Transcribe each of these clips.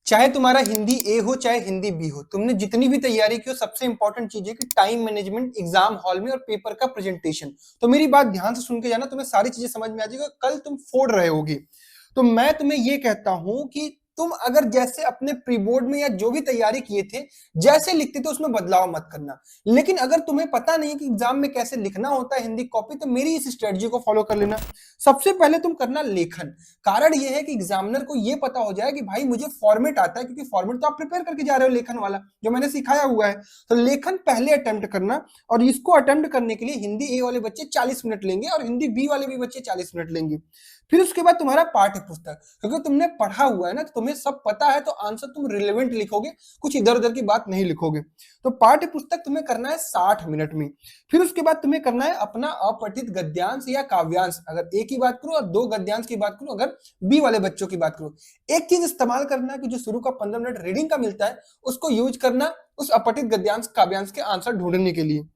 चाहे तुम्हारा हिंदी ए हो चाहे हिंदी बी हो, तुमने जितनी भी तैयारी की हो, सबसे इंपॉर्टेंट चीज है कि टाइम मैनेजमेंट एग्जाम हॉल में और पेपर का प्रेजेंटेशन। तो मेरी बात ध्यान से सुन के जाना, तुम्हें सारी चीजें समझ में आ जाएगी, कल तुम फोड़ रहे होगे। तो मैं तुम्हें ये कहता हूं कि तुम अगर जैसे अपने प्री बोर्ड में या जो भी तैयारी किए थे जैसे लिखते थे उसमें बदलाव मत करना। लेकिन अगर तुम्हें पता नहीं कि एग्जाम में कैसे लिखना होता है हिंदी कॉपी, तो मेरी इस स्ट्रेटजी को फॉलो कर लेना। सबसे पहले तुम करना लेखन। कारण यह है कि एग्जामिनर को यह पता हो जाए कि भाई मुझे फॉर्मेट आता है, क्योंकि फॉर्मेट तो आप प्रिपेयर करके जा रहे हो लेखन वाला जो मैंने सिखाया हुआ है। तो लेखन पहले अटेम्प्ट करना, और इसको अटेम्प्ट करने के लिए हिंदी ए वाले बच्चे 40 मिनट लेंगे और हिंदी बी वाले भी बच्चे 40 मिनट लेंगे। फिर उसके बाद तुम्हारा पाठ्य पुस्तक, क्योंकि तुमने पढ़ा हुआ है ना, तो तुम्हें सब पता है, तो आंसर तुम रिलेवेंट लिखोगे, कुछ इधर उधर की बात नहीं लिखोगे। तो पाठ्य पुस्तक तुम्हें करना है 60 मिनट में। फिर उसके बाद तुम्हें करना है अपना अपठित गद्यांश या काव्यांश, अगर ए की बात करो, और 2 गद्यांश की बात करो अगर बी वाले बच्चों की बात करो। एक चीज इस्तेमाल करना कि जो शुरू का 15 मिनट रीडिंग का मिलता है उसको यूज करना उस अपठित गद्यांश काव्यांश के आंसर ढूंढने के लिए।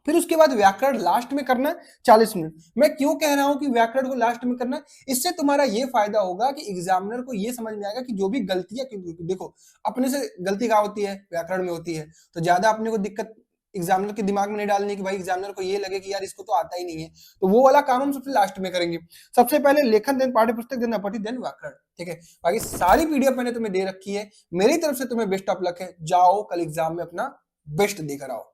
फिर उसके बाद व्याकरण लास्ट में करना है 40 मिनट। मैं क्यों कह रहा हूं कि व्याकरण को लास्ट में करना है, इससे तुम्हारा ये फायदा होगा कि एग्जामिनर को ये समझ में आएगा कि जो भी गलतियां, देखो अपने से गलती कहाँ होती है, व्याकरण में होती है। तो ज्यादा अपने को दिक्कत एग्जामिनर के दिमाग में नहीं डालनी कि भाई एग्जामिनर को ये लगे कि यार इसको तो आता ही नहीं है। तो वो वाला काम हम सबसे लास्ट में करेंगे। सबसे पहले लेखन, देन पाठ्य पुस्तक, देन अपठित, देन व्याकरण। ठीक है, बाकी सारी पीडीएफ मैंने तुम्हें दे रखी है। मेरी तरफ से तुम्हें बेस्ट ऑफ लक है, जाओ कल एग्जाम में अपना बेस्ट देकर आओ।